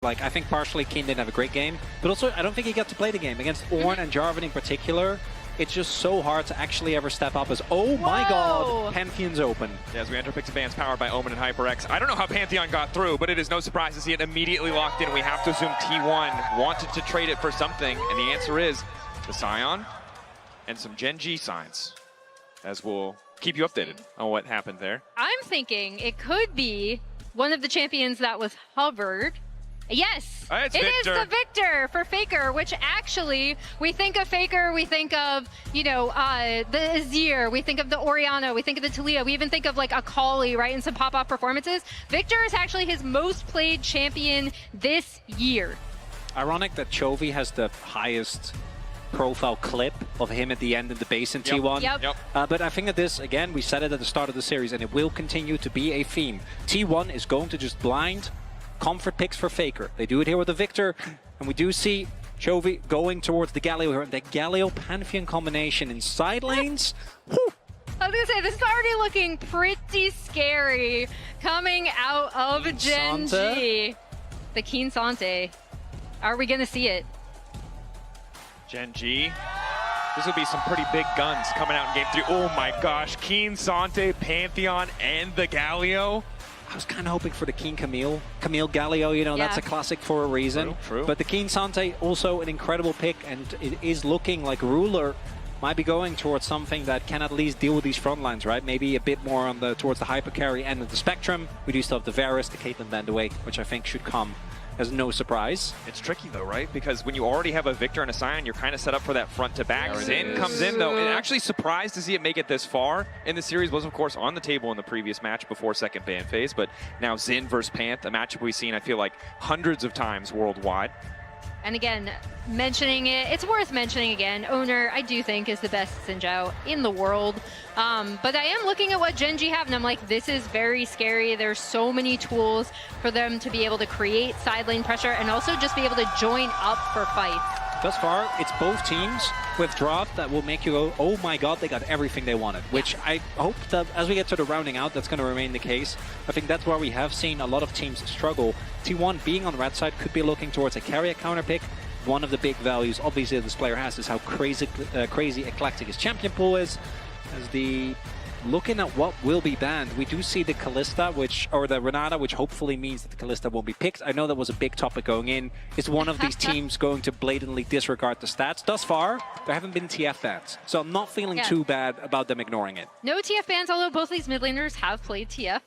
Like, I think partially Keen didn't have a great game, but also I don't think he got to play the game. Against Ornn and Jarvan in particular, it's just so hard to actually ever step up as, oh my god, Pantheon's open. Yeah, as we enter Picks Advance powered by Omen and HyperX. I don't know how Pantheon got through, but it is no surprise to see it immediately locked in. We have to assume T1 wanted to trade it for something, and the answer is the Scion and some Genji signs, as we'll keep you updated on what happened there. I'm thinking it could be one of the champions that was hovered. Yes, it is the Victor for Faker, which actually, we think of Faker, we think of, you know, the Azir, we think of the Orianna, we think of the Taliyah, we even think of like Akali, right, and some pop-off performances. Victor is actually his most played champion this year. Ironic that Chovy has the highest profile clip of him at the end of the base in T1. But I think that this, again, we said it at the start of the series, and it will continue to be a theme. T1 is going to just blind comfort picks for Faker. They do it here with the Victor, and we do see Chovy going towards the Galio here. And the Galio-Pantheon combination in side lanes. Whew. I was going to say, this is already looking pretty scary coming out of Genji. The Keen Sante. Are we going to see it? Genji. This would be some pretty big guns coming out in Game 3. Oh my gosh, Keen Sante, Pantheon, and the Galio. I was kind of hoping for the Keen Camille Galio, you know, that's a classic for a reason. True. But the Keen Sante, also an incredible pick, and it is looking like Ruler might be going towards something that can at least deal with these front lines, right? Maybe a bit more on the towards the hyper carry end of the spectrum. We do still have the Varus, the Caitlyn Bandaway, which I think should come as no surprise. It's tricky though, right? Because when you already have a Victor and a Scion, you're kind of set up for that front to back. Xin comes in though, and actually surprised to see it make it this far in the series. Was of course on the table in the previous match before second ban phase, but now Xin versus Panth, a matchup we've seen I feel like hundreds of times worldwide. And again, mentioning it, it's worth mentioning again, Oner, I do think, is the best Xin Zhao in the world. But I am looking at what Genji have, and I'm like, this is very scary. There's so many tools for them to be able to create side lane pressure and also just be able to join up for fights. Thus far, it's both teams with draft that will make you go, oh my god, they got everything they wanted. Which I hope that as we get to the rounding out, that's going to remain the case. I think that's where we have seen a lot of teams struggle. T1 being on the red side could be looking towards a carry counter pick. One of the big values, obviously, this player has is how crazy eclectic his champion pool is. As the looking at what will be banned, we do see the Kalista, or the Renata, which hopefully means that the Kalista won't be picked. I know that was a big topic going in. Is one of these teams going to blatantly disregard the stats? Thus far, there haven't been TF bans, so I'm not feeling too bad about them ignoring it. No TF bans, although both these mid laners have played TF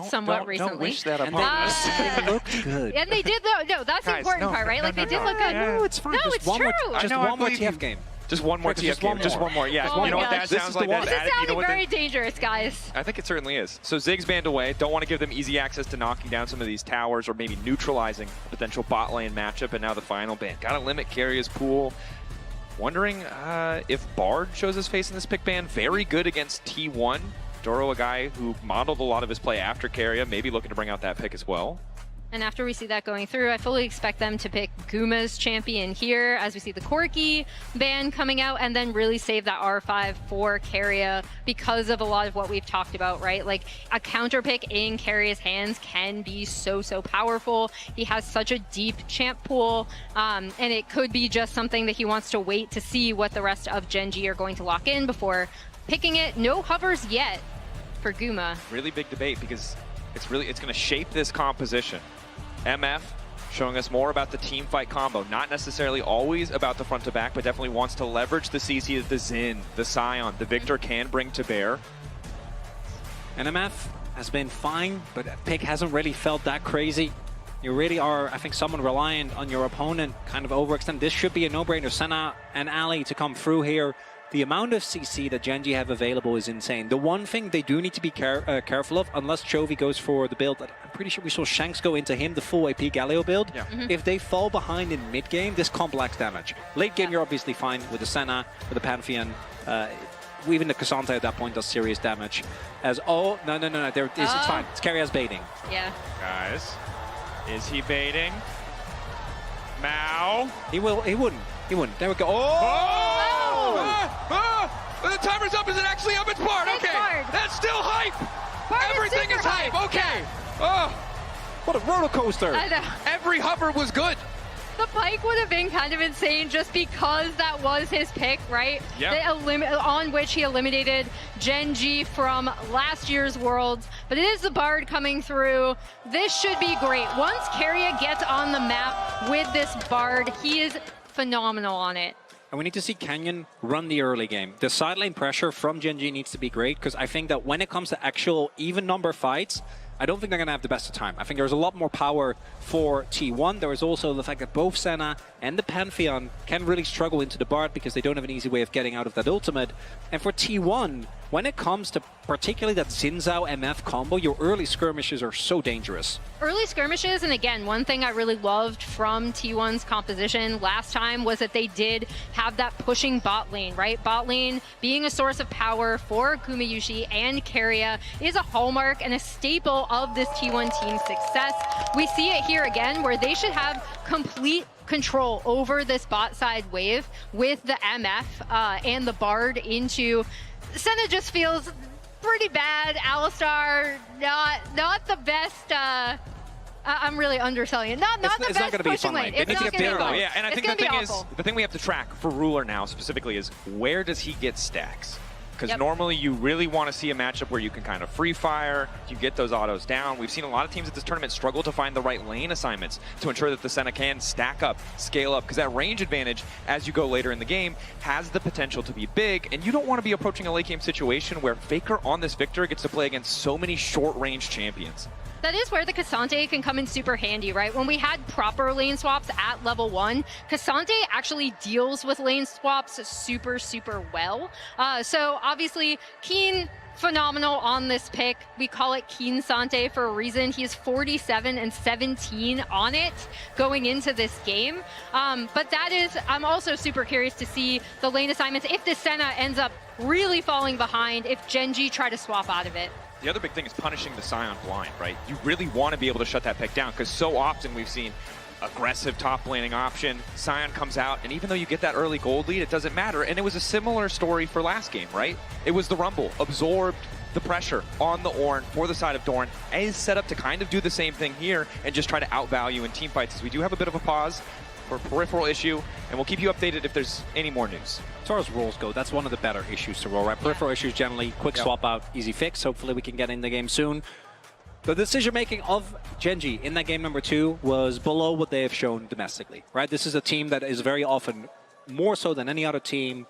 somewhat recently. Don't wish that upon us. They looked good. And they did, though. No, that's the important part, right? Like, they did look good. No, it's fine. No, it's true. Just one more TF game. Just one more TF game. Just one more. Yeah, you know what that sounds like? This is sounding very dangerous, guys. I think it certainly is. So Ziggs banned away. Don't want to give them easy access to knocking down some of these towers or maybe neutralizing a potential bot lane matchup. And now the final ban. Got to limit Keria's pool. Wondering if Bard shows his face in this pick ban. Very good against T1. Doro, a guy who modeled a lot of his play after Keria, maybe looking to bring out that pick as well. And after we see that going through, I fully expect them to pick Guma's champion here as we see the Corki ban coming out and then really save that R5 for Keria because of a lot of what we've talked about, right? Like a counter pick in Keria's hands can be so powerful. He has such a deep champ pool, and it could be just something that he wants to wait to see what the rest of Genji are going to lock in before picking it. No hovers yet for Guma. Really big debate because it's going to shape this composition. MF showing us more about the team fight combo. Not necessarily always about the front to back, but definitely wants to leverage the CC that the Xin, the Scion, the Victor can bring to bear. And MF has been fine, but pick hasn't really felt that crazy. You really are, I think, someone reliant on your opponent, kind of overextend. This should be a no-brainer. Senna and Ali to come through here. The amount of CC that Genji have available is insane. The one thing they do need to be careful of, unless Chovy goes for the build, that I'm pretty sure we saw Shanks go into him, the full AP Galio build. If they fall behind in mid-game, this comp lacks damage. Late game, you're obviously fine with the Senna, with the Pantheon. Even the Cassandra at that point does serious damage. As, no, there it is, it's fine. It's Keria's baiting. Yeah. Guys, is he baiting? Mao? He wouldn't. There we go. The timer's up. Is it actually up? It's Bard. Okay. That's still hype. Everything is hype. Okay. What a roller coaster. I know. every hover was good. The pike would have been kind of insane just because that was his pick, right? Yeah. On which he eliminated Genji from last year's Worlds. But it is the Bard coming through. This should be great. Once Keria gets on the map with this Bard, he is phenomenal on it. And we need to see Canyon run the early game. The side lane pressure from Genji needs to be great, because I think that when it comes to actual even number fights, I don't think they're going to have the best of time. I think there's a lot more power for T1. There is also the fact that both Senna and the Pantheon can really struggle into the Bard because they don't have an easy way of getting out of that ultimate. And for T1, when it comes to particularly that Xin Zhao MF combo, your early skirmishes are so dangerous. Early skirmishes, and again, one thing I really loved from T1's composition last time was that they did have that pushing bot lane, right? Bot lane being a source of power for Gumayusi and Keria is a hallmark and a staple of this T1 team's success. We see it here again, where they should have complete control over this bot side wave with the MF and the Bard into... Senna just feels pretty bad. Alistar, not the best. I'm really underselling it. Not the best not gonna be pushing lane. It's not going to be good. Yeah, and I think the thing we have to track for Ruler now specifically is where does he get stacks? Because normally you really want to see a matchup where you can kind of free fire, you get those autos down. We've seen a lot of teams at this tournament struggle to find the right lane assignments to ensure that the Senna can stack up, scale up, because that range advantage as you go later in the game has the potential to be big, and you don't want to be approaching a late game situation where Faker on this Victor gets to play against so many short-range champions. That is where the Cassante can come in super handy, right? When we had proper lane swaps at level 1, Cassante actually deals with lane swaps super, super well. So obviously, Keen, phenomenal on this pick. We call it Keen Sante for a reason. He's 47 and 17 on it going into this game. But that is, I'm also super curious to see the lane assignments if the Senna ends up really falling behind, if Genji try to swap out of it. The other big thing is punishing the Sion blind, right? You really want to be able to shut that pick down, because so often we've seen aggressive top laning option, Sion comes out, and even though you get that early gold lead, it doesn't matter. And it was a similar story for last game, right? It was the Rumble, absorbed the pressure on the Ornn for the side of Doran, and is set up to kind of do the same thing here and just try to outvalue in team fights, as we do have a bit of a pause for a peripheral issue, and we'll keep you updated if there's any more news. As far as rolls go, that's one of the better issues to roll, right? Peripheral issues generally, quick swap out, easy fix. Hopefully we can get in the game soon. The decision-making of Genji in that game number 2 was below what they have shown domestically, right? This is a team that is very often, more so than any other team,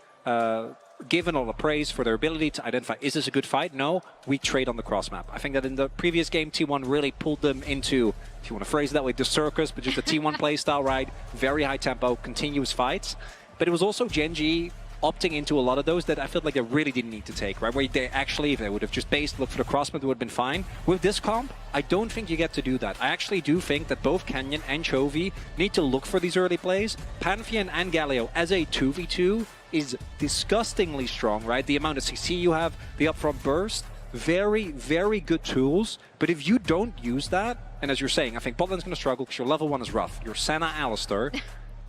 given all the praise for their ability to identify, is this a good fight? No, we trade on the cross map. I think that in the previous game, T1 really pulled them into, if you want to phrase it that way, the circus, but just a T1 playstyle, right? Very high tempo, continuous fights. But it was also Genji opting into a lot of those that I felt like they really didn't need to take, right? Where they actually, if they would have just based, looked for the cross map, it would have been fine. With this comp, I don't think you get to do that. I actually do think that both Canyon and Chovy need to look for these early plays. Pantheon and Galio as a 2v2 is disgustingly strong, right? The amount of CC you have, the upfront burst, very, very good tools. But if you don't use that, and as you're saying, I think botlane's going to struggle because your level 1 is rough. Your Senna Alistar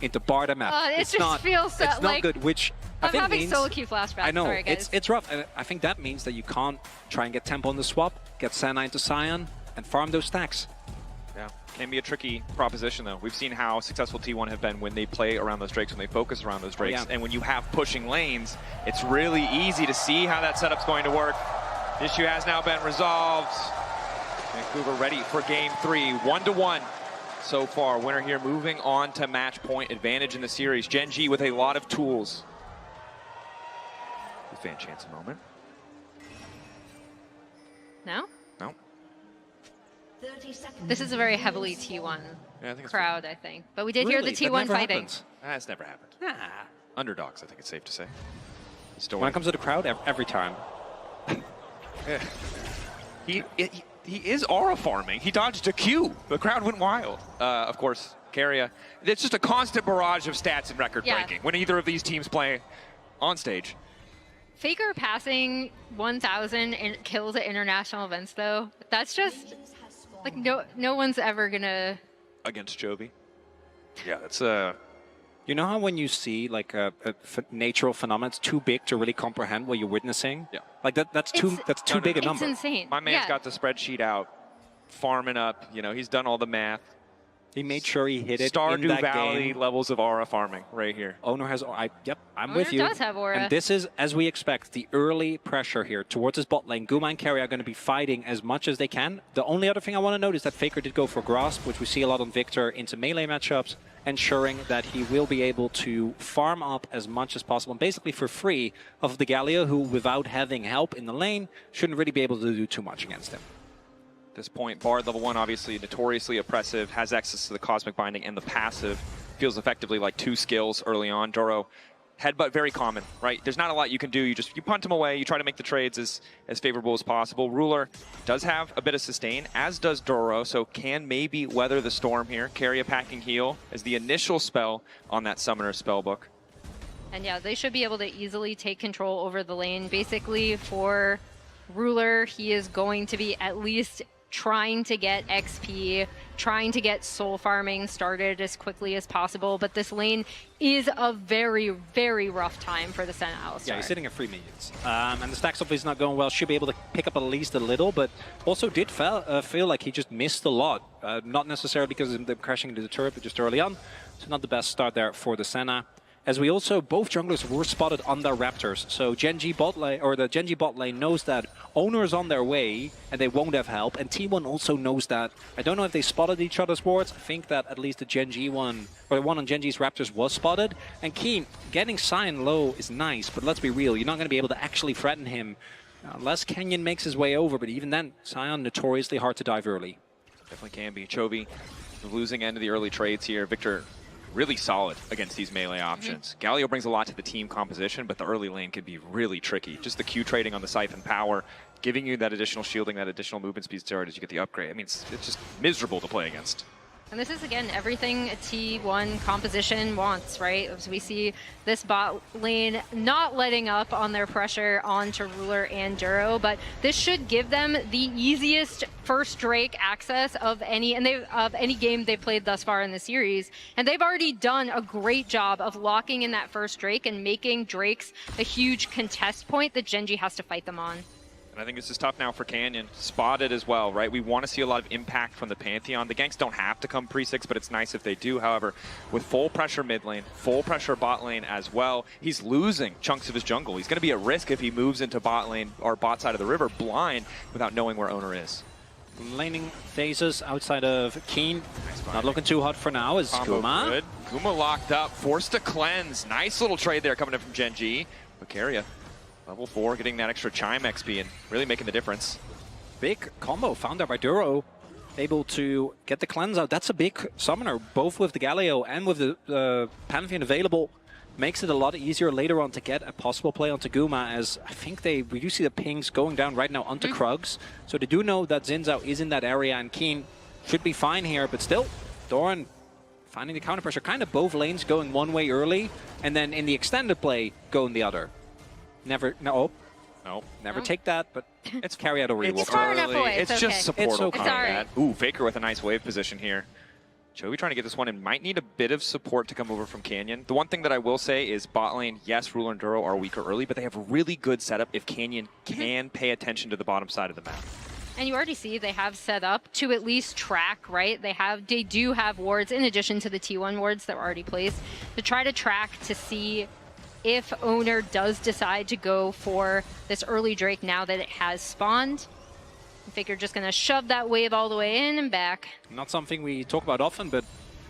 into Bard MF. It just feels so, it's not good, which I think having means, solo queue flashbacks. I know, sorry, guys. it's rough. And I think that means that you can't try and get tempo on the swap, get Senna into Sion, and farm those stacks. Yeah, can be a tricky proposition though. We've seen how successful T1 have been when they play around those drakes, when they focus around those drakes. And when you have pushing lanes, it's really easy to see how that setup's going to work. The issue has now been resolved. Vancouver ready for game 3, 1-1 so far. Winner here moving on to match point advantage in the series. Genji with a lot of tools. Fan chance a moment. No? No. This is a very heavily T1 crowd, I think. But we did hear the T1 fighting. That's never happened. Underdogs, I think it's safe to say. Still when it comes to the crowd, every time. Yeah. He is aura farming. He dodged a Q. The crowd went wild. Of course, Keria. It's just a constant barrage of stats and record breaking when either of these teams play on stage. Faker passing 1,000 kills at international events, though, that's just, like, no one's ever gonna... Against Chovy? Yeah, that's You know how when you see, like, a natural phenomenon, it's too big to really comprehend what you're witnessing? Yeah. Like, that's too big a number. It's insane. My man's got the spreadsheet out, farming up. You know, he's done all the math. He made sure he hit it Stardew in that Valley game. levels of aura farming right here. Oner has, yep, I'm Oner with you. does have aura. And this is, as we expect, the early pressure here towards his bot lane. Guma and Keria are going to be fighting as much as they can. The only other thing I want to note is that Faker did go for Grasp, which we see a lot on Victor into melee matchups, ensuring that he will be able to farm up as much as possible, and basically for free, of the Galio, who, without having help in the lane, shouldn't really be able to do too much against him. This point, Bard level 1, obviously notoriously oppressive, has access to the Cosmic Binding and the passive. Feels effectively like 2 skills early on. Doro, headbutt very common, right? There's not a lot you can do. You punt him away. You try to make the trades as favorable as possible. Ruler does have a bit of sustain, as does Doro, so can maybe weather the storm here. Carry a packing heal as the initial spell on that Summoner spellbook. And yeah, they should be able to easily take control over the lane. Basically, for Ruler, he is going to be at least trying to get XP, trying to get soul farming started as quickly as possible, but this lane is a very, very rough time for the Senna Alistar. Yeah, he's sitting at 3 minions. And the stacks obviously not going well. Should be able to pick up at least a little, but also did feel like he just missed a lot. Not necessarily because of them crashing into the turret, but just early on. So not the best start there for the Senna. As we also, both junglers were spotted on their Raptors. So Genji bot lane, or the Genji bot lane knows that Oner is on their way and they won't have help. And T1 also knows that. I don't know if they spotted each other's wards. I think that at least the Genji one, or the one on Genji's Raptors was spotted. And Keen, getting Sion low is nice, but let's be real, you're not going to be able to actually threaten him unless Kenyon makes his way over. But even then, Sion notoriously hard to dive early. Definitely can be. Chovy, the losing end of the early trades here. Victor, really solid against these melee options. Galio brings a lot to the team composition, but the early lane can be really tricky. Just the Q trading on the Siphon power, giving you that additional shielding, that additional movement speed steroid as you get the upgrade. I mean, it's just miserable to play against. And this is, again, everything a T1 composition wants, right? As we see this bot lane not letting up on their pressure onto Ruler and Duro, but this should give them the easiest first Drake access of any game they've played thus far in the series. And they've already done a great job of locking in that first Drake and making Drakes a huge contest point that Genji has to fight them on. I think this is tough now for Canyon. Spotted as well, right? We want to see a lot of impact from the Pantheon. The ganks don't have to come pre-6, but it's nice if they do. However, with full pressure mid lane, full pressure bot lane as well, he's losing chunks of his jungle. He's going to be at risk if he moves into bot lane or bot side of the river blind without knowing where Oner is. Laning phases outside of Keen. Not looking too hot for now is Guma. Good. Guma locked up, forced to cleanse. Nice little trade there coming in from Genji. But Keria, level 4, getting that extra Chime XP and really making the difference. Big combo found there by Duro. Able to get the cleanse out. That's a big summoner, both with the Galio and with the Pantheon available. Makes it a lot easier later on to get a possible play onto Guma, as I think we do see the pings going down right now onto Krugs. So they do know that Xin Zhao is in that area, and Keen should be fine here, but still, Doran finding the counter pressure. Kind of both lanes going one way early, and then in the extended play, going the other. Never take that, but it's carry out a reward. It's far enough away. It's okay. just supportal combat. Right. Ooh, Faker with a nice wave position here. Chovy trying to get this one and might need a bit of support to come over from Canyon. The one thing that I will say is bot lane, yes, Ruler and Duro are weaker early, but they have a really good setup if Canyon can pay attention to the bottom side of the map. And you already see they have set up to at least track, right? They do have wards in addition to the T1 wards that were already placed to try to track to see if Oner does decide to go for this early Drake now that it has spawned. Faker just going to shove that wave all the way in and back. Not something we talk about often, but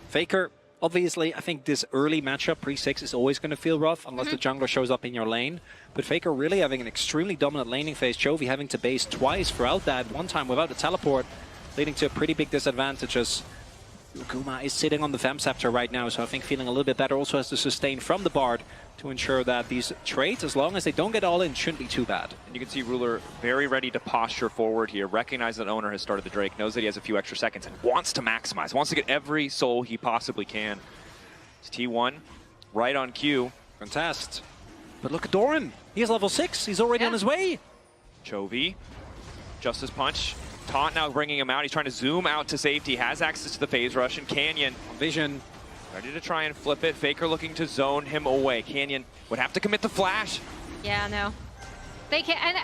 Faker, obviously, I think this early matchup, pre-6, is always going to feel rough unless the jungler shows up in your lane. But Faker really having an extremely dominant laning phase. Chovy having to base twice throughout that, one time without a teleport, leading to a pretty big disadvantage as Guma is sitting on the Fem Scepter right now, so I think feeling a little bit better. Also has to sustain from the Bard to ensure that these trades, as long as they don't get all in, shouldn't be too bad. And you can see Ruler very ready to posture forward here, recognize that Oner has started the Drake, knows that he has a few extra seconds, and wants to maximize, wants to get every soul he possibly can. It's T1, right on cue. Fantastic. But look at Doran. He is level 6. He's already on his way. Chovy, Justice Punch. Taunt now bringing him out. He's trying to zoom out to safety. Has access to the phase rush. And Canyon, Vision, ready to try and flip it. Faker looking to zone him away. Canyon would have to commit the flash. Yeah, no. They can. And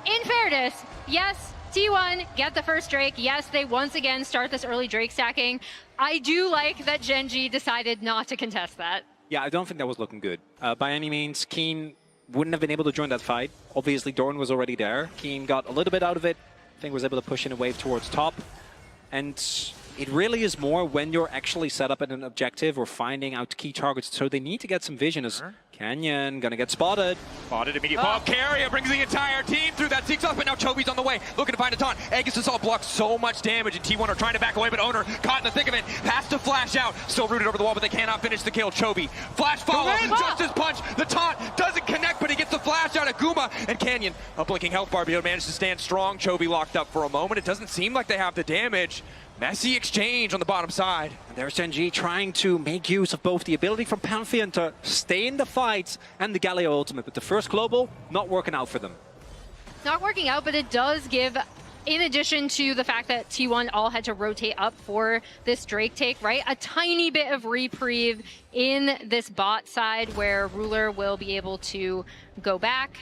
in fairness, yes, T1 get the first Drake. Yes, they once again start this early Drake stacking. I do like that Gen.G decided not to contest that. Yeah, I don't think that was looking good. By any means, Keen wouldn't have been able to join that fight. Obviously, Doran was already there. Keen got a little bit out of it. I think was able to push in a wave towards top. And it really is more when you're actually set up at an objective or finding out key targets. So they need to get some vision as Canyon gonna get spotted. Spotted, immediate pop. Keria brings the entire team through that seeks off, but now Chovy's on the way, looking to find a taunt. Aegis Assault blocks so much damage, and T1 are trying to back away, but Oner caught in the thick of it. Has to flash out. Still rooted over the wall, but they cannot finish the kill. Chovy, flash follows, and Justice Punch. The taunt doesn't connect, but he gets the flash out of Guma. And Canyon, a blinking health bar, but he'll manage to stand strong. Chovy locked up for a moment. It doesn't seem like they have the damage. Messy exchange on the bottom side. And there's Gen.G trying to make use of both the ability from Pantheon to stay in the fights and the Galio ultimate. But the first global, not working out for them. Not working out, but it does give, in addition to the fact that T1 all had to rotate up for this Drake take, right? A tiny bit of reprieve in this bot side where Ruler will be able to go back.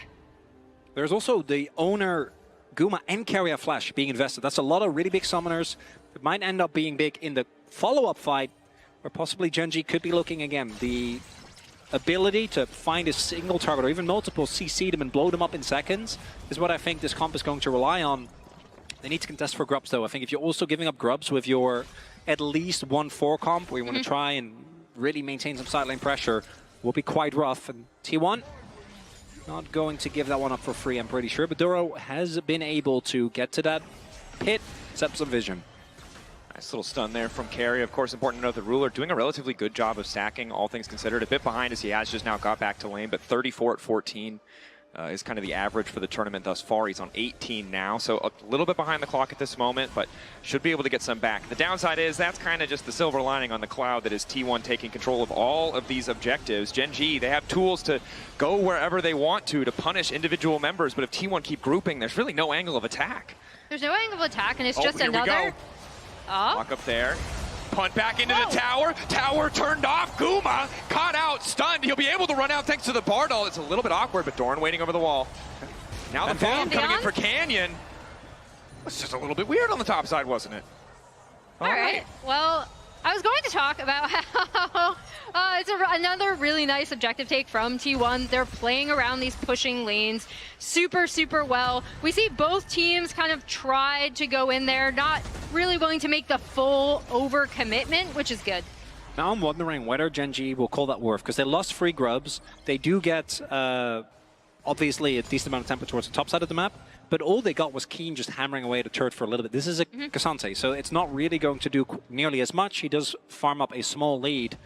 There's also the Oner, Guma, and Keria Flash being invested. That's a lot of really big summoners. It might end up being big in the follow-up fight, where possibly Gen.G could be looking again. The ability to find a single target or even multiple, CC them and blow them up in seconds is what I think this comp is going to rely on. They need to contest for grubs, though. I think if you're also giving up grubs with your at least 1-4 comp, where you want to try and really maintain some side lane pressure, will be quite rough. And T1 not going to give that one up for free, I'm pretty sure. But Duro has been able to get to that pit, set up some vision. Nice little stun there from Keria. Of course, important to note the Ruler doing a relatively good job of stacking, all things considered. A bit behind as he has just now got back to lane, but 34 at 14 is kind of the average for the tournament thus far. He's on 18 now, so a little bit behind the clock at this moment, but should be able to get some back. The downside is that's kind of just the silver lining on the cloud that is T1 taking control of all of these objectives. Gen.G, they have tools to go wherever they want to punish individual members, but if T1 keep grouping, there's really no angle of attack. There's no angle of attack, and it's just here another... we go. Lock up there. Punt back into the tower. Tower turned off. Guma caught out, stunned. He'll be able to run out thanks to the Bardal. It's a little bit awkward, but Doran waiting over the wall. Now the bomb coming in for Canyon. It's just a little bit weird on the top side, wasn't it? All right. Well, I was going to talk about how it's another really nice objective take from T1. They're playing around these pushing lanes super, super well. We see both teams kind of tried to go in there, not really willing to make the full overcommitment, which is good. Now I'm wondering whether Gen.G will call that worth, because they lost free grubs. They do get, obviously, a decent amount of tempo towards the top side of the map, but all they got was Keen just hammering away at the turret for a little bit. This is a Cassante, so it's not really going to do nearly as much. He does farm up a small lead.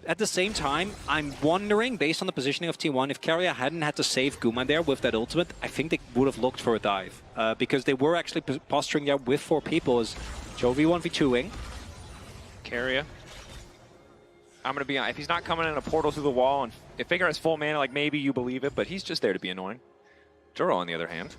At the same time, I'm wondering, based on the positioning of T1, if Keria hadn't had to save Guma there with that ultimate, I think they would have looked for a dive. Because they were actually posturing there with 4 people as Chovy 1v2ing. Keria. I'm going to be honest, if he's not coming in a portal through the wall, and if Faker has full mana, like maybe you believe it, but he's just there to be annoying. Duro, on the other hand.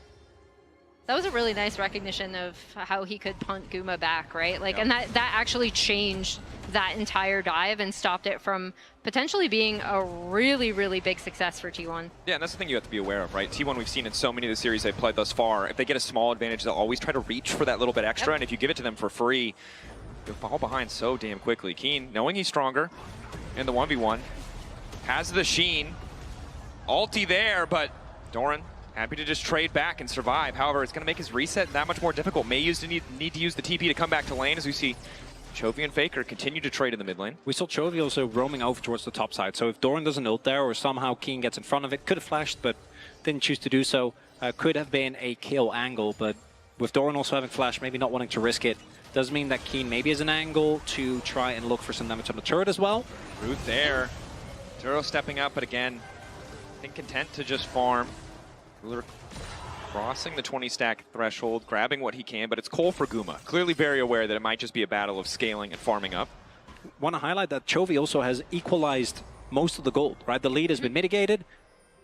That was a really nice recognition of how he could punt Guma back, right? Like, and that actually changed that entire dive and stopped it from potentially being a really, really big success for T1. Yeah, and that's the thing you have to be aware of, right? T1 we've seen in so many of the series they've played thus far. If they get a small advantage, they'll always try to reach for that little bit extra, and if you give it to them for free, they'll fall behind so damn quickly. Keen, knowing he's stronger in the 1v1, has the Sheen. Ulti there, but Doran happy to just trade back and survive. However, it's going to make his reset that much more difficult. May need to use the TP to come back to lane, as we see Chovy and Faker continue to trade in the mid lane. We saw Chovy also roaming over towards the top side, so if Doran doesn't ult there or somehow Keen gets in front of it, could have flashed but didn't choose to do so, could have been a kill angle, but with Doran also having flash, maybe not wanting to risk it, does mean that Keen maybe is an angle to try and look for some damage on the turret as well. Root there. Duro stepping up, but again, I think content to just farm. Ruler crossing the 20 stack threshold, grabbing what he can, but it's Cole for Guma. Clearly very aware that it might just be a battle of scaling and farming up. Want to highlight that Chovy also has equalized most of the gold, right? The lead has been mitigated.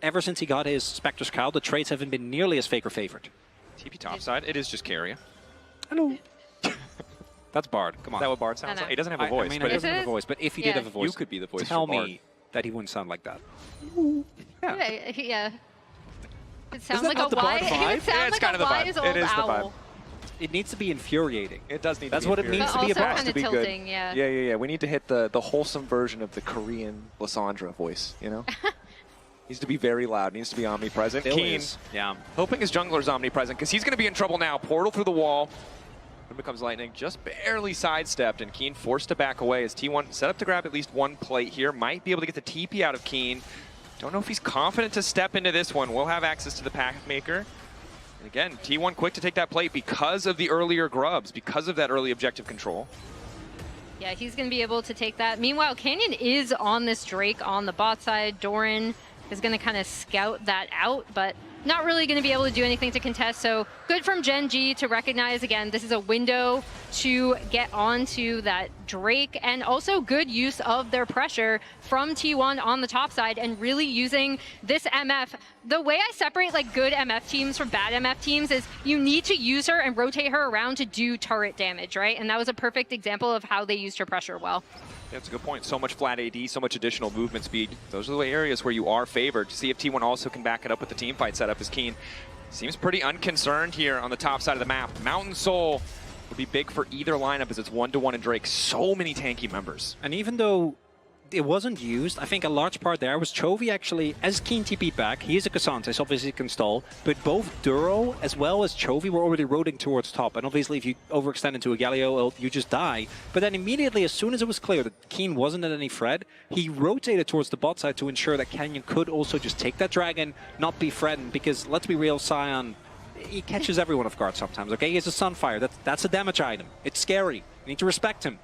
Ever since he got his Spectre's Cowl, the trades haven't been nearly as Faker favored. TP topside, it is just Keria. Hello. That's Bard, come on. Is that what Bard sounds like? He doesn't have a voice. I mean, but he doesn't have a voice, but if he did have a voice, you could be the voice tell for Bard. me that he wouldn't sound like that. Yeah. It sounds Isn't like that a the Bard wise, vibe? it sounds Yeah, it's like kind a of the vibe. wise old It is the vibe. owl. It needs to be infuriating. It does need That's to be what it infuriating. needs to be But about. also kind of be good. tilting, yeah. Yeah. We need to hit the wholesome version of the Korean Lysandra voice, you know? Needs to be very loud, needs to be omnipresent. Still Keen, is. Yeah. hoping his jungler's omnipresent, because he's going to be in trouble now. Portal through the wall. It becomes lightning, just barely sidestepped, and Keen forced to back away as T1 set up to grab at least one plate here. Might be able to get the TP out of Keen. Don't know if he's confident to step into this one. We'll have access to the pack maker. And again, T1 quick to take that plate because of the earlier grubs, because of that early objective control. Yeah, he's going to be able to take that. Meanwhile, Canyon is on this Drake on the bot side. Doran is going to kind of scout that out, but not really going to be able to do anything to contest. So good from Gen G to recognize, again, this is a window to get onto that Drake, and also good use of their pressure from T1 on the top side and really using this MF. The way I separate like good MF teams from bad MF teams is you need to use her and rotate her around to do turret damage, right? And that was a perfect example of how they used her pressure well. That's a good point. So much flat AD, so much additional movement speed. Those are the areas where you are favored. To see if T1 also can back it up with the team fight setup is Keen. Seems pretty unconcerned here on the top side of the map. Mountain Soul would be big for either lineup as it's 1-to-1 in Drake. So many tanky members. And even though it wasn't used, I think a large part there was Chovy actually, as Keen TP'd back, he is a Cassandra, so obviously he can stall, but both Duro as well as Chovy were already rotating towards top, and obviously if you overextend into a Galio, well, you just die. But then immediately, as soon as it was clear that Keen wasn't at any threat, he rotated towards the bot side to ensure that Canyon could also just take that dragon, not be threatened, because let's be real, Sion, he catches everyone off guard sometimes, okay? He has a Sunfire, that's a damage item. It's scary. You need to respect him.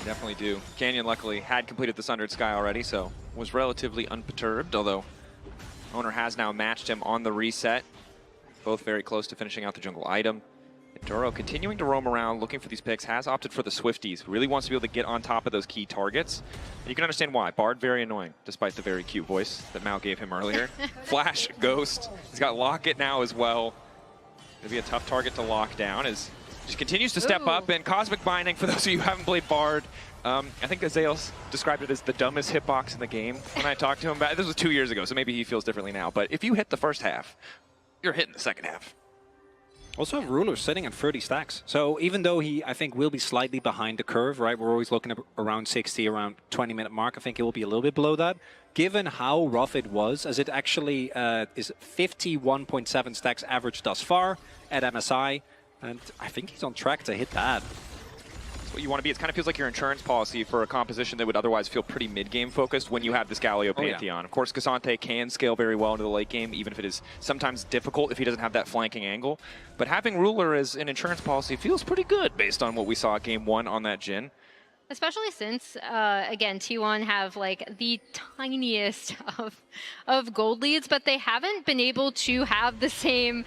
Definitely do. Canyon luckily had completed the Sundered Sky already, so was relatively unperturbed, although Oner has now matched him on the reset. Both very close to finishing out the jungle item. And Duro continuing to roam around looking for these picks, has opted for the Swifties. Really wants to be able to get on top of those key targets. And you can understand why. Bard very annoying, despite the very cute voice that Mao gave him earlier. Flash, Ghost. He's got Locket now as well. Gonna be a tough target to lock down as just continues to step up, and Cosmic Binding, for those of you who haven't played Bard, I think Azales described it as the dumbest hitbox in the game when I talked to him about it. This was 2 years ago, so maybe he feels differently now. But if you hit the first half, you're hitting the second half. Also, Ruler's sitting at 30 stacks. So even though he, I think, will be slightly behind the curve, right? We're always looking at around 60, around 20-minute mark. I think it will be a little bit below that. Given how rough it was, as it actually is 51.7 stacks average thus far at MSI. And I think he's on track to hit that. That's what you want to be. It kind of feels like your insurance policy for a composition that would otherwise feel pretty mid-game focused when you have this Galio Pantheon. Yeah. Of course, Cassante can scale very well into the late game, even if it is sometimes difficult if he doesn't have that flanking angle. But having Ruler as an insurance policy feels pretty good based on what we saw at Game 1 on that Jhin. Especially since, again, T1 have like the tiniest of gold leads, but they haven't been able to have the same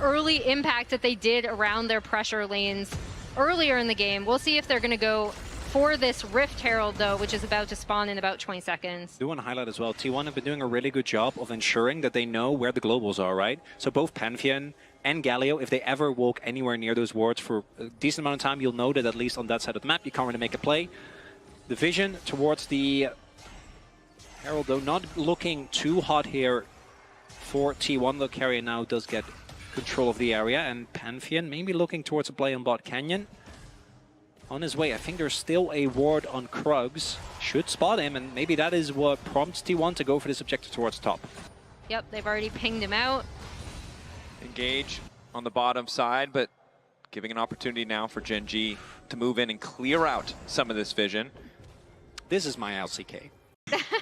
early impact that they did around their pressure lanes earlier in the game. We'll see if they're going to go for this Rift Herald, though, which is about to spawn in about 20 seconds. I do want to highlight as well, T1 have been doing a really good job of ensuring that they know where the globals are, right? So both Pantheon and Galio, if they ever walk anywhere near those wards for a decent amount of time, you'll know that at least on that side of the map, you can't really make a play. The vision towards the Herald, though, not looking too hot here for T1, though Keria now does get control of the area, and Pantheon maybe looking towards a play on bot Canyon. On his way, I think there's still a ward on Krugs. Should spot him, and maybe that is what prompts T1 to go for this objective towards top. Yep, they've already pinged him out. Engage on the bottom side, but giving an opportunity now for Gen G to move in and clear out some of this vision. This is my LCK.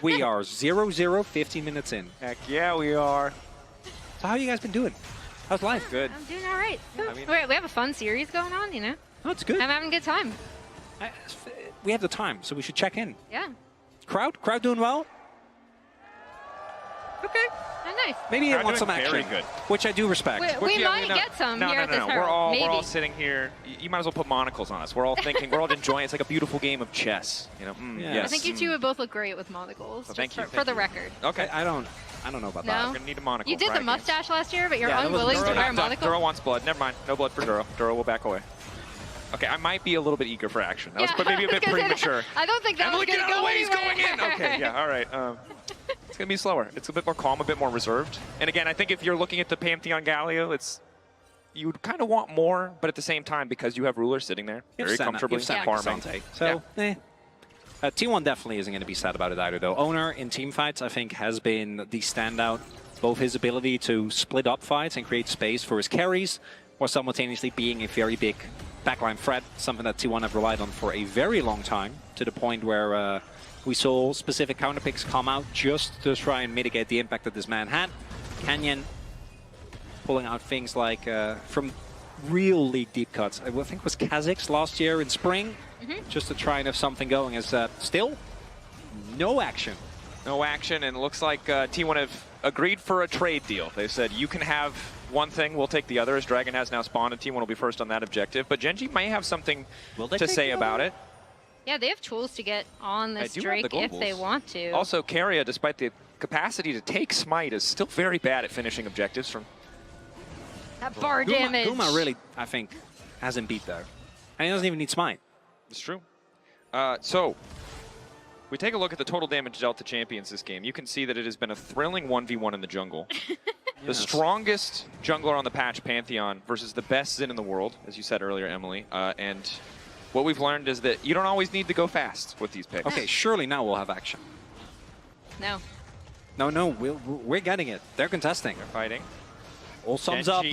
We are 0-0, 15 minutes in. Heck yeah, we are. So how you guys been doing? How's life? Good. I'm doing all right. I mean, we have a fun series going on, you know? Oh, it's good. I'm having a good time. We have the time, so we should check in. Yeah. Crowd doing well? Okay. Oh, nice. Maybe you Crowd want some doing action, very good. which I do respect. We might get some here at this No. Herald. We're all Maybe. sitting here. You might as well put monocles on us. We're all thinking, we're all enjoying it. It's like a beautiful game of chess. You know? Yeah. Yes. I think you two would both look great with monocles. Well, thank you, For the thank you. record. Okay. I don't know about No? that. We're gonna need a monocle. You did for the our games. mustache last year, but you're Yeah, that was unwilling to Duro wear a Duro monocle? wants blood. Never mind. No blood for Duro. Duro will back away. Okay, I might be a little bit eager for action. That was maybe a bit premature. I don't think that Emily, was get going to out of go the way, he's anywhere. going in! Okay, yeah, all right. It's going to be slower. It's a bit more calm, a bit more reserved. And again, I think if you're looking at the Pantheon Galio, you would kind of want more, but at the same time, because you have Ruler sitting there very comfortably farming. So, T1 definitely isn't going to be sad about it either, though. Oner in team fights, I think, has been the standout. Both his ability to split up fights and create space for his carries, while simultaneously being a very big backline threat, something that T1 have relied on for a very long time, to the point where we saw specific counterpicks come out just to try and mitigate the impact that this man had. Canyon pulling out things like from really deep cuts. I think it was Kha'Zix last year in spring, just to try and have something going. As still, no action. No action, and it looks like T1 have agreed for a trade deal. They said, you can have one thing, we'll take the other, as Dragon has now spawned, and T1 will be first on that objective. But Gen.G may have something to say about it. Yeah, they have tools to get on this Drake if they want to. Also, Keria, despite the capacity to take Smite, is still very bad at finishing objectives from... That bar damage. Guma really, I think, hasn't beat there. And he doesn't even need Smite. It's true. So, we take a look at the total damage dealt to champions this game. You can see that it has been a thrilling 1v1 in the jungle. The strongest jungler on the patch, Pantheon, versus the best Xin in the world, as you said earlier, Emily. And what we've learned is that you don't always need to go fast with these picks. Okay, surely now we'll have action. No. No, we're getting it. They're contesting. They're fighting. All sums up.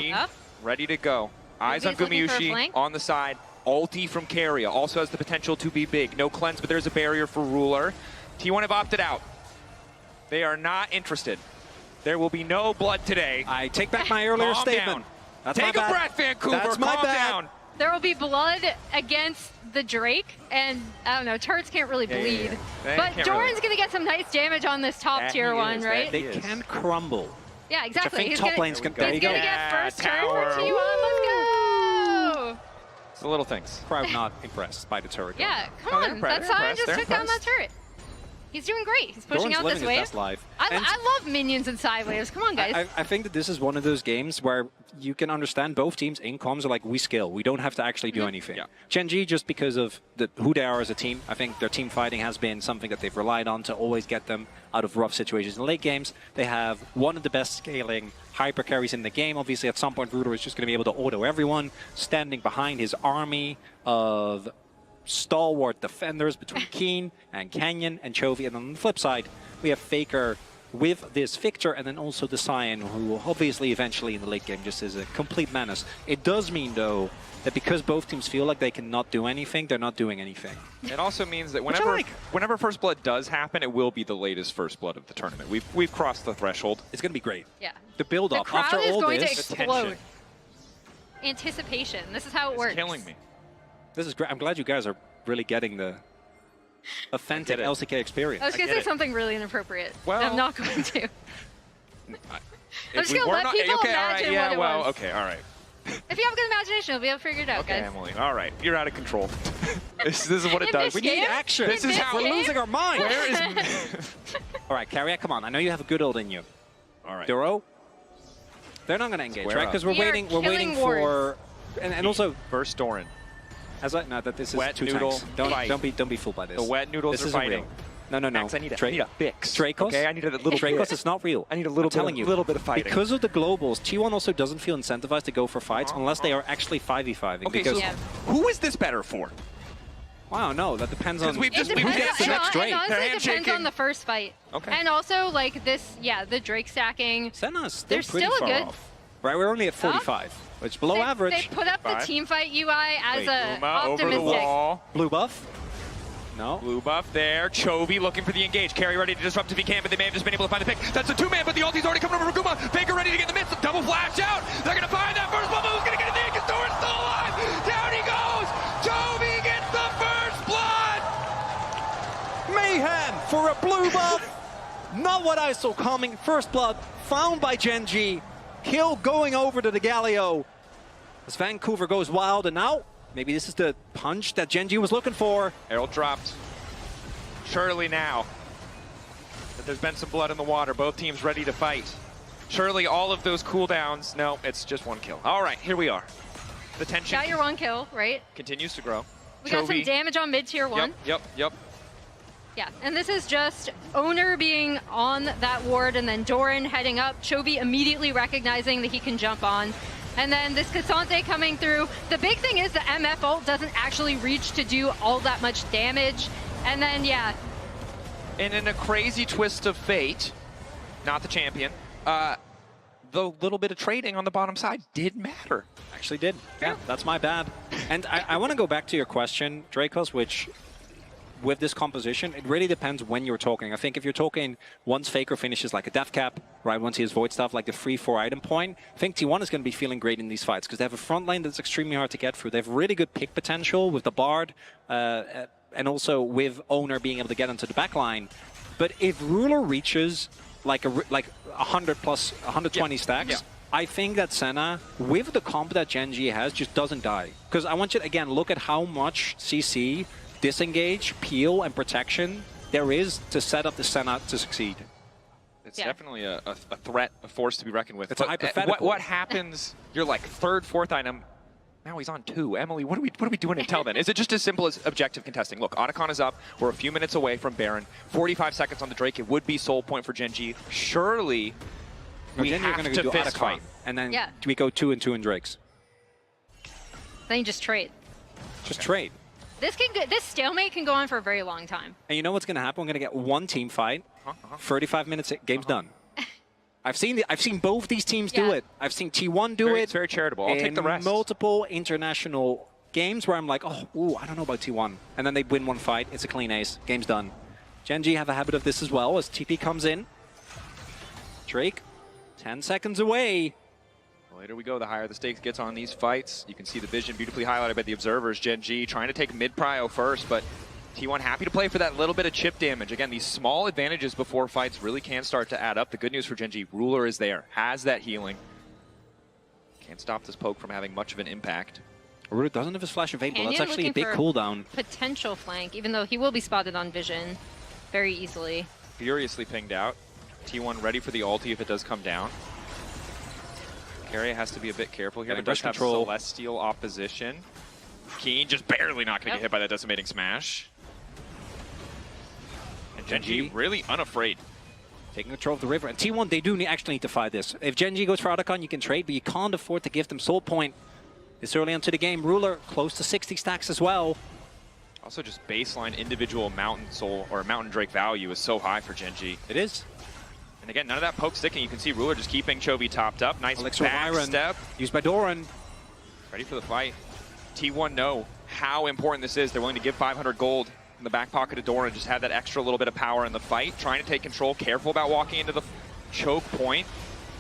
Ready to go. Eyes on Gumayusi on the side. Ulti from Keria also has the potential to be big. No cleanse, but there's a barrier for Ruler. T1 have opted out. They are not interested. There will be no blood today. I take back my earlier statement. Take a breath, Vancouver. That's my Calm down. There will be blood against the Drake, and I don't know, turrets can't really bleed. But Doran's going to get some nice damage on this top tier one, right? They can crumble. Yeah, exactly. He's top lane's going to get first turn for T1. Let's go! It's the little things. Crowd not impressed by the turret. Yeah, come on. That Sion just took down that turret. He's doing great. He's pushing out this wave. I love minions and side waves. Come on, guys. I think that this is one of those games where you can understand both teams in comms are like, we skill. We don't have to actually do anything. Yeah. Gen.G, just because of who they are as a team, I think their team fighting has been something that they've relied on to always get them out of rough situations in late games. They have one of the best scaling hyper carries in the game. Obviously, at some point, Ruler is just going to be able to auto everyone, standing behind his army of stalwart defenders between Keen and Canyon and Chovy. And on the flip side, we have Faker with this Victor, and then also the Sion, who obviously eventually in the late game just is a complete menace. It does mean, though, that because both teams feel like they cannot do anything, they're not doing anything. It also means that whenever First Blood does happen, it will be the latest First Blood of the tournament. We've crossed the threshold. It's going to be great. Yeah. The build-up after all this. The crowd is going to explode. Attention. Anticipation. This is how it works. It's killing me. This is great. I'm glad you guys are really getting the authentic LCK experience. I was going to say something really inappropriate. Well, I'm not going to. I'm just going to let people imagine what it was. Okay, all right. If you have a good imagination, you'll be able to figure it out, guys. Emily. All right, you're out of control. this is what it does. We need action. This is how we're losing our mind. Where is? All right, Keria, come on. I know you have a good ult in you. All right. Duro. They're not going to engage, right? Because we're waiting. We're waiting for, and also first Doran. As I know that this is wet two noodle tanks. Don't be fooled by this. The wet noodles are fighting. No. Max, I need a fix. Dracos? Okay, I need a little Dracos, it's not real. I need a little bit of fighting. Because of the globals, T1 also doesn't feel incentivized to go for fights unless they are actually 5v5ing. Okay, so who is this better for? Wow, no, that depends on... It honestly depends on the first fight. Okay. And also, like, the Drake stacking. Senna's still they're pretty still far good. off. Right, we're only at 45, which is below average. They put up the team fight UI as a optimistic. Over the wall. Blue buff? No. Blue buff there. Chovy looking for the engage. Carry ready to disrupt if he can, but they may have just been able to find the pick. That's a two-man, but the ulti's already coming over for Guma. Faker ready to get in the midst. Double flash out. They're going to find that first bubble. Who's going to get it there? Because Doran's still alive. Down he goes. Chovy gets the first blood. Mayhem for a blue buff. Not what I saw coming. First blood found by Gen.G. Kill going over to the Galio. As Vancouver goes wild, and now maybe this is the punch that Gen.G was looking for. Herald dropped. Surely now that there's been some blood in the water, both teams ready to fight. Surely all of those cooldowns. No, it's just one kill. All right, here we are. The tension. Got your one kill, right? Continues to grow. We got some damage on mid tier 1. Yep. Yeah, and this is just Oner being on that ward and then Doran heading up, Chovy immediately recognizing that he can jump on. And then this Cassante coming through. The big thing is the MF ult doesn't actually reach to do all that much damage. And then, yeah. And in a crazy twist of fate, not the champion, the little bit of trading on the bottom side did matter. Actually did. Yeah, that's my bad. And I want to go back to your question, Dracos, which with this composition, it really depends when you're talking. I think if you're talking once Faker finishes like a death cap, right, once he has void stuff like the 3-4 item point, I think T1 is going to be feeling great in these fights because they have a front lane that's extremely hard to get through. They have really good pick potential with the Bard and also with Oner being able to get into the back line. But if Ruler reaches like 100 plus 120 stacks, I think that Senna, with the comp that Gen G has, just doesn't die. Because I want you to, again, look at how much CC, disengage, peel, and protection there is to set up the Senna to succeed. It's definitely a threat, a force to be reckoned with. It's a hypothetical. What happens, you're like third, fourth item, now he's on 2. Emily, what are we doing until then? Is it just as simple as objective contesting? Look, Otacon is up. We're a few minutes away from Baron. 45 seconds on the Drake. It would be soul point for Gen G. Surely we have to do fist fight. And then we go 2 and 2 in Drakes. Then you just trade. Just trade. This stalemate can go on for a very long time. And you know what's going to happen? We're going to get one team fight. 35 minutes, game's done. I've seen both these teams do it. I've seen T1 do it. It's very charitable. I'll take the rest. Multiple international games where I'm like, oh, I don't know about T1. And then they win one fight. It's a clean ace. Game's done. Gen G have a habit of this as well as TP comes in. Drake, 10 seconds away. The later we go, the higher the stakes gets on these fights. You can see the vision beautifully highlighted by the observers. Gen G trying to take mid-prio first, but T1 happy to play for that little bit of chip damage. Again, these small advantages before fights really can start to add up. The good news for Gen G, Ruler is there, has that healing. Can't stop this poke from having much of an impact. Ruler doesn't have his flash available. Canyon That's actually a big cooldown. Potential flank, even though he will be spotted on vision very easily. Furiously pinged out. T1 ready for the ulti if it does come down. Keria has to be a bit careful here. It does have Celestial opposition. Keen just barely not going to get hit by that decimating smash. And Gen G really unafraid. Taking control of the river. And T1, they do actually need to fight this. If Gen G goes for Otacon, you can trade, but you can't afford to give them soul point this early into the game. Ruler close to 60 stacks as well. Also just baseline individual Mountain Soul or Mountain Drake value is so high for Gen G. It is. And again, none of that poke sticking. You can see Ruler just keeping Chovy topped up. Nice back step. Used by Doran. Ready for the fight. T1 know how important this is. They're willing to give 500 gold in the back pocket of Doran. Just have that extra little bit of power in the fight. Trying to take control. Careful about walking into the choke point.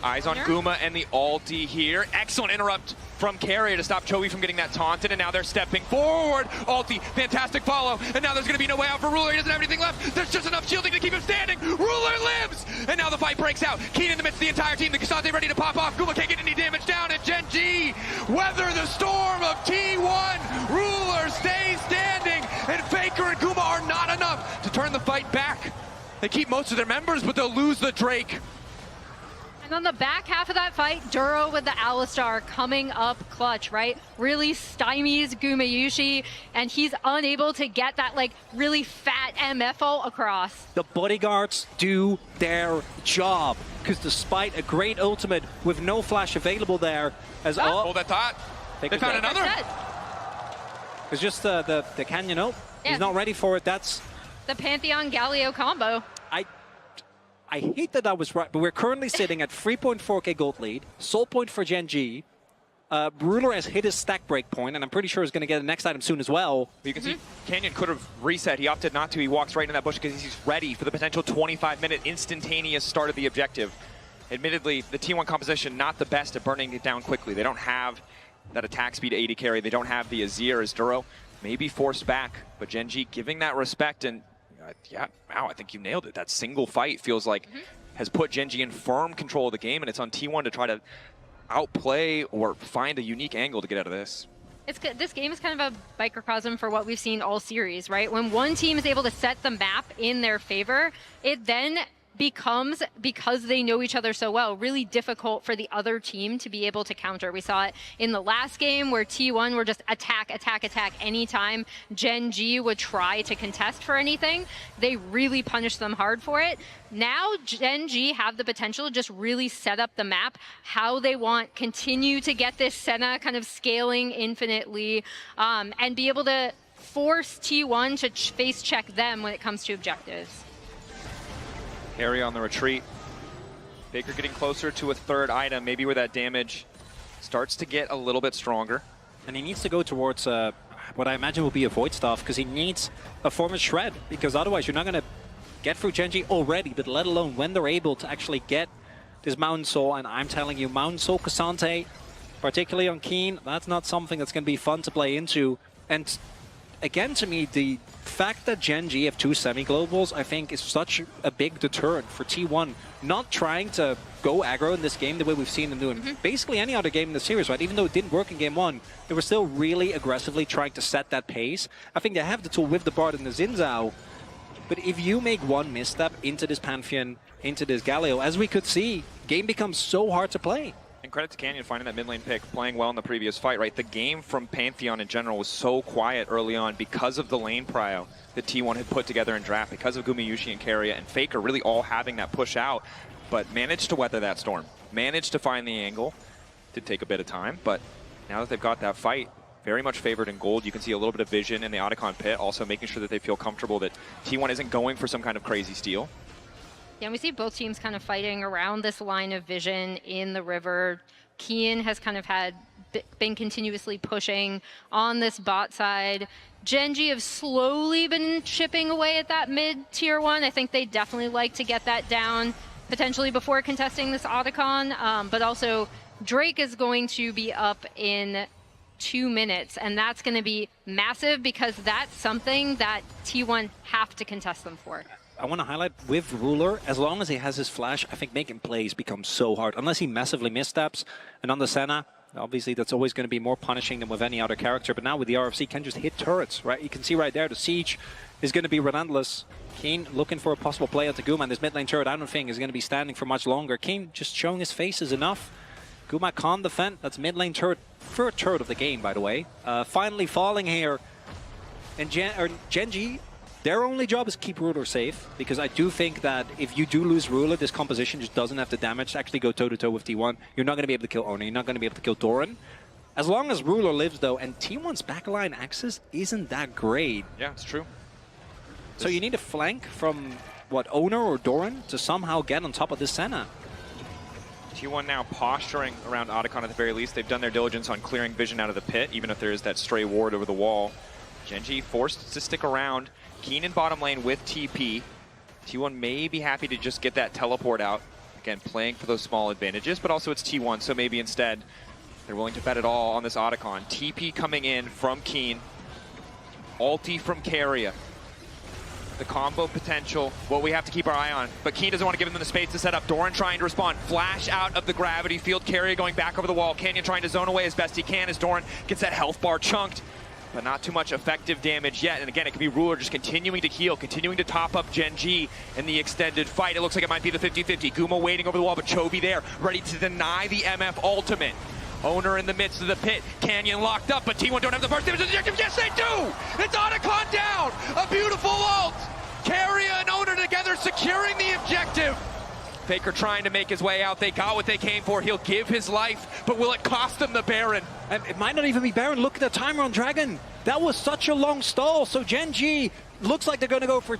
Eyes on Guma and the ulti here. Excellent interrupt from Keria to stop Chovy from getting that taunted, and now they're stepping forward. Ulti, fantastic follow, and now there's going to be no way out for Ruler. He doesn't have anything left. There's just enough shielding to keep him standing. Ruler lives, and now the fight breaks out. Keen in the midst of the entire team. The Cassante ready to pop off. Guma can't get any damage down, and Gen G weather the storm of T1. Ruler stays standing, and Faker and Guma are not enough to turn the fight back. They keep most of their members, but they'll lose the Drake. And on the back half of that fight, Duro with the Alistar coming up clutch, right? Really stymies Gumayusi, and he's unable to get that like really fat MF ult across. The bodyguards do their job, because despite a great ultimate with no flash available there, as hold that thought. They found another. It's just the Canyon ult. He's not ready for it. That's the Pantheon Galio combo. I hate that I was right, but we're currently sitting at 3.4k gold lead. Soul point for Gen G. Ruler has hit his stack break point, and I'm pretty sure he's going to get the next item soon as well. You can see Canyon could have reset. He opted not to. He walks right in that bush because he's ready for the potential 25-minute instantaneous start of the objective. Admittedly, the T1 composition not the best at burning it down quickly. They don't have that attack speed AD carry. They don't have the Azir as Duro may be forced back, but Gen G giving that respect and yeah, wow, I think you nailed it. That single fight feels like has put Gen G in firm control of the game, and it's on T1 to try to outplay or find a unique angle to get out of this. This game is kind of a microcosm for what we've seen all series, right? When one team is able to set the map in their favor, it then becomes, because they know each other so well, really difficult for the other team to be able to counter. We saw it in the last game where T1 were just attack anytime Gen G would try to contest for anything. They really punished them hard for it. Now Gen G have the potential to just really set up the map how they want, continue to get this Senna kind of scaling infinitely, and be able to force T1 to face check them when it comes to objectives. Keria on the retreat. Faker getting closer to a third item, maybe where that damage starts to get a little bit stronger. And he needs to go towards what I imagine will be a Void Staff, because he needs a form of Shred, because otherwise you're not going to get through Gen G already, but let alone when they're able to actually get this Mountain Soul. And I'm telling you, Mountain Soul Cassante, particularly on Keen, that's not something that's going to be fun to play into. And again, to me, the fact that Gen G have 2 semi-globals, I think, is such a big deterrent for T1 not trying to go aggro in this game the way we've seen them do in basically any other game in the series, right? Even though it didn't work in game 1, they were still really aggressively trying to set that pace. I think they have the tool with the Bard and the Xin Zhao, but if you make one misstep into this Pantheon, into this Galio, as we could see, game becomes so hard to play. And credit to Canyon finding that mid lane pick, playing well in the previous fight, right? The game from Pantheon in general was so quiet early on because of the lane prio that T1 had put together in draft, because of Gumayusi and Keria and Faker really all having that push out, but managed to weather that storm, managed to find the angle. Did take a bit of time, but now that they've got that fight, very much favored in gold. You can see a little bit of vision in the Otacon pit, also making sure that they feel comfortable that T1 isn't going for some kind of crazy steal. Yeah, and we see both teams kind of fighting around this line of vision in the river. Kian has kind of been continuously pushing on this bot side. Gen G have slowly been chipping away at that mid tier 1. I think they definitely like to get that down potentially before contesting this Otacon, but also Drake is going to be up in 2 minutes, and that's going to be massive because that's something that T1 have to contest them for. I want to highlight with Ruler, as long as he has his flash, I think making plays becomes so hard, unless he massively missteps. And on the Senna, obviously that's always going to be more punishing than with any other character, but now with the RFC can just hit turrets, right? You can see right there, the siege is going to be relentless. Keen looking for a possible play at the Guma, and this mid lane turret I don't think is going to be standing for much longer. Keen just showing his face is enough. Guma can't defend. That's mid lane turret, third turret of the game, by the way. Finally falling here. And Gen G, their only job is keep Ruler safe, because I do think that if you do lose Ruler, this composition just doesn't have the damage to actually go toe-to-toe with T1. You're not going to be able to kill Oner. You're not going to be able to kill Doran. As long as Ruler lives, though, and T1's backline access isn't that great. Yeah, it's true. So you need a flank from, what, Oner or Doran to somehow get on top of this Senna. T1 now posturing around Otacon at the very least. They've done their diligence on clearing vision out of the pit, even if there is that stray ward over the wall. Gen G forced to stick around. Keen in bottom lane with TP. T1 may be happy to just get that teleport out. Again, playing for those small advantages, but also it's T1, so maybe instead they're willing to bet it all on this Otacon. TP coming in from Keen. Ulti from Keria. The combo potential, what we have to keep our eye on. But Keen doesn't want to give them the space to set up. Doran trying to respond. Flash out of the gravity field. Keria going back over the wall. Canyon trying to zone away as best he can as Doran gets that health bar chunked. But not too much effective damage yet. And again, it could be Ruler just continuing to heal, continuing to top up Gen G in the extended fight. It looks like it might be the 50-50. Guma waiting over the wall, but Chovy there, ready to deny the MF ultimate. Oner in the midst of the pit. Canyon locked up, but T1 don't have the first damage objective. Yes, they do! It's Otacon down! A beautiful ult! Keria and Oner together securing the objective. Faker trying to make his way out. They got what they came for. He'll give his life, but will it cost them the Baron? And it might not even be Baron. Look at the timer on Dragon. That was such a long stall. So Gen G looks like they're going to go for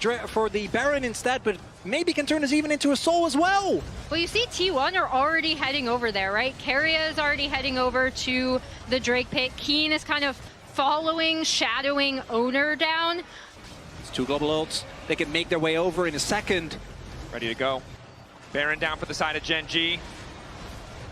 the Baron instead, but maybe can turn this even into a soul as well. Well, you see T1 are already heading over there, right? Keria is already heading over to the Drake pit. Keen is kind of following, shadowing Oner down. It's 2 global ults. They can make their way over in a second. Ready to go. Baron down for the side of Gen G.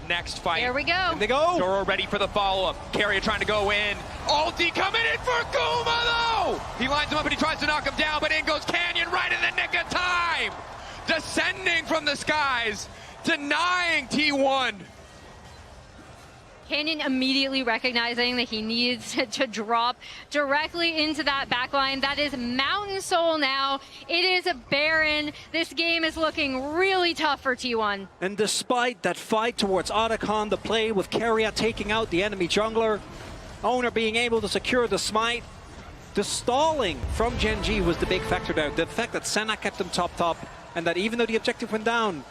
Next fight. There we go. And they go. Doro ready for the follow-up. Keria trying to go in. Ulti coming in for Guma, though! He lines him up and he tries to knock him down, but in goes Canyon right in the nick of time! Descending from the skies, denying T1. Canyon immediately recognizing that he needs to drop directly into that backline. That is Mountain Soul now. It is a Baron. This game is looking really tough for T1. And despite that fight towards Otacon, the play with Keria taking out the enemy jungler, Oner being able to secure the smite, the stalling from Gen.G was the big factor there. The fact that Senna kept them top, and that even though the objective went down,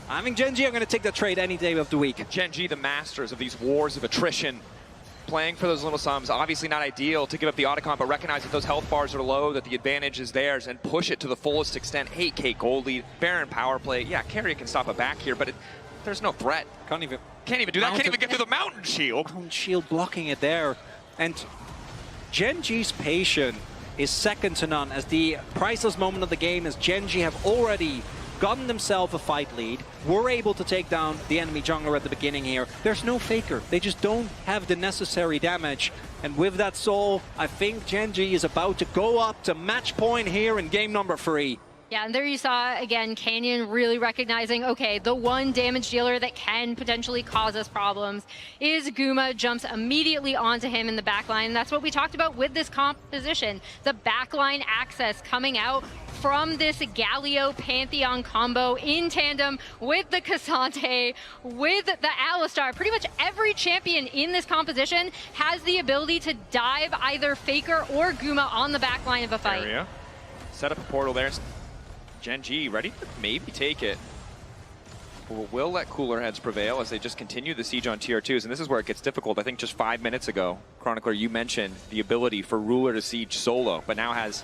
I think Gen.G are going to take that trade any day of the week. Gen.G, the masters of these wars of attrition, playing for those little sums. Obviously not ideal to give up the Otacon, but recognize that those health bars are low, that the advantage is theirs, and push it to the fullest extent. 8k gold lead, Baron power play. Yeah, Keria can stop a back here, but there's no threat. Can't even do that. Can't even get through the mountain shield. Mountain shield blocking it there. And Gen.G's patience is second to none, as the priceless moment of the game is Gen.G have already gotten themselves a fight lead, were able to take down the enemy jungler at the beginning here. There's no Faker. They just don't have the necessary damage. And with that soul, I think Gen.G is about to go up to match point here in game number 3. Yeah, and there you saw, again, Canyon really recognizing, okay, the one damage dealer that can potentially cause us problems is Guma, jumps immediately onto him in the backline. That's what we talked about with this composition. The backline access coming out from this Galio Pantheon combo in tandem with the Cassante, with the Alistar. Pretty much every champion in this composition has the ability to dive either Faker or Guma on the backline of a fight. Area. Set up a portal there. Gen.G ready to maybe take it. We'll let cooler heads prevail as they just continue the siege on tier 2s, and this is where it gets difficult. I think just 5 minutes ago, Chronicler, you mentioned the ability for Ruler to siege solo, but now has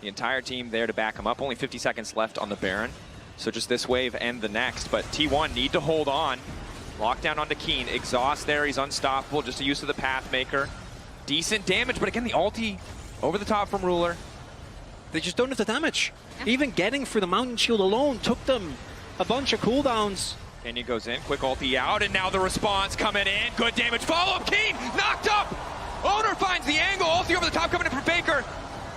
the entire team there to back him up. Only 50 seconds left on the Baron, so just this wave and the next. But T1 need to hold on. Lockdown onto Keen. Exhaust there, he's unstoppable. Just a use of the Pathmaker. Decent damage, but again, the ulti over the top from Ruler. They just don't have the damage. Even getting through the Mountain Shield alone took them a bunch of cooldowns. Kenya goes in, quick ulti out, and now the response coming in. Good damage, follow-up, Keen, knocked up! Oner finds the angle, ulti over the top coming in from Faker.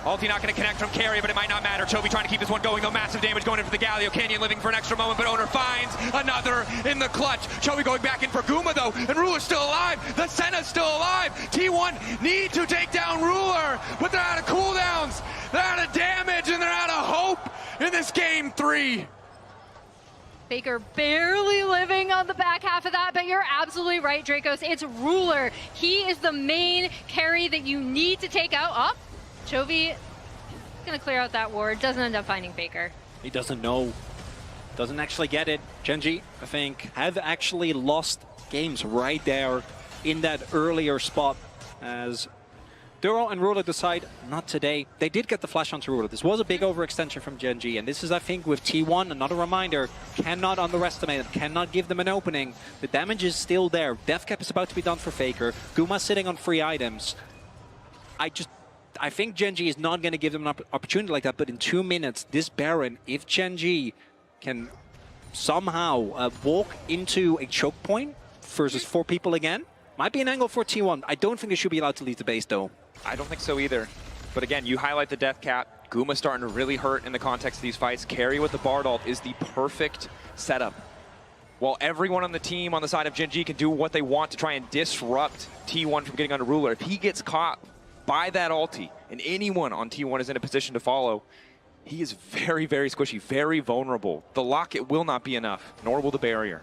Ulti not going to connect from Keria, but it might not matter. Chovy trying to keep this one going, though. Massive damage going in for the Galio. Canyon living for an extra moment, but Oner finds another in the clutch. Chovy going back in for Guma, though, and Ruler's still alive. The Senna's still alive. T1 need to take down Ruler, but they're out of cooldowns. They're out of damage, and they're out of hope in this game 3. Faker barely living on the back half of that, but you're absolutely right, Dracos. It's Ruler. He is the main carry that you need to take out. Oh, Chovy gonna clear out that ward. Doesn't end up finding Faker. He doesn't know. Doesn't actually get it. Gen.G, I think, have actually lost games right there in that earlier spot as Duro and Ruler decide not today. They did get the flash onto Ruler. This was a big overextension from Gen.G, and this is, I think, with T1, another reminder, cannot underestimate them, cannot give them an opening. The damage is still there. Death cap is about to be done for Faker. Guma sitting on free items. I think Gen.G is not going to give them an opportunity like that, but in 2 minutes, this Baron, if Gen.G can somehow walk into a choke point versus 4 people again, might be an angle for T1. I don't think they should be allowed to leave the base, though. I don't think so either. But again, you highlight the death cap. Guma starting to really hurt in the context of these fights. Carry with the Bard ult is the perfect setup. While everyone on the team on the side of Gen.G can do what they want to try and disrupt T1 from getting onto Ruler, if he gets caught by that ulti, and anyone on T1 is in a position to follow, he is very, very squishy, very vulnerable. The locket will not be enough, nor will the barrier.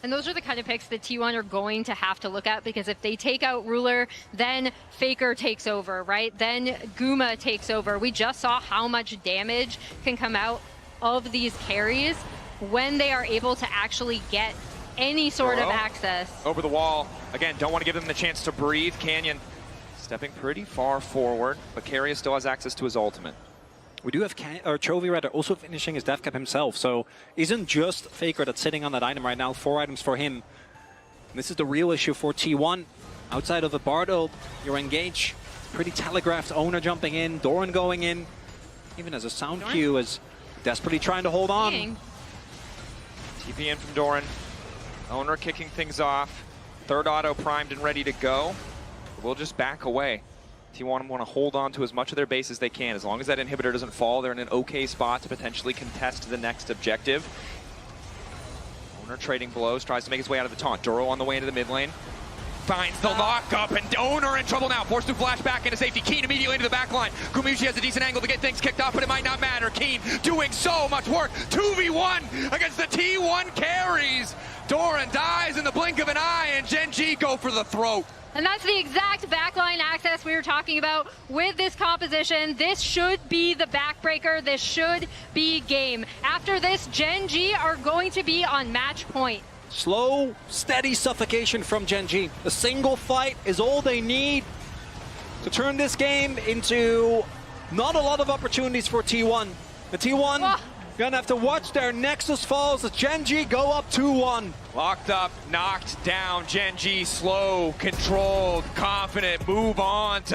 And those are the kind of picks that T1 are going to have to look at, because if they take out Ruler, then Faker takes over, right? Then Guma takes over. We just saw how much damage can come out of these carries when they are able to actually get any sort of access. Over the wall. Again, don't want to give them the chance to breathe. Canyon stepping pretty far forward, but Keria still has access to his ultimate. We do have Chovy rather also finishing his death cap himself, so isn't just Faker that's sitting on that item right now, 4 items for him. And this is the real issue for T1. Outside of a Bard ult, you're engaged. Pretty telegraphed. Oner jumping in, Doran going in, even as a sound cue is desperately trying to hold on. TP in from Doran. Oner kicking things off. Third auto primed and ready to go. We'll just back away. T1 want to hold on to as much of their base as they can. As long as that inhibitor doesn't fall, they're in an okay spot to potentially contest the next objective. Oner trading blows, tries to make his way out of the taunt. Duro on the way into the mid lane. finds the lockup, and Oner in trouble now. Forced to flash back into safety. Keen immediately into the back line. Gumayusi has a decent angle to get things kicked off, but it might not matter. Keen doing so much work. 2v1 against the T1 carries. Doran dies in the blink of an eye, and Gen.G go for the throat. And that's the exact backline access we were talking about with this composition. This should be the backbreaker. This should be game. After this, Gen.G are going to be on match point. Slow, steady suffocation from Gen.G. A single fight is all they need to turn this game into not a lot of opportunities for T1. The T1 gonna have to watch their Nexus falls as Gen.G go up 2-1. Locked up, knocked down. Gen.G slow, controlled, confident, move on to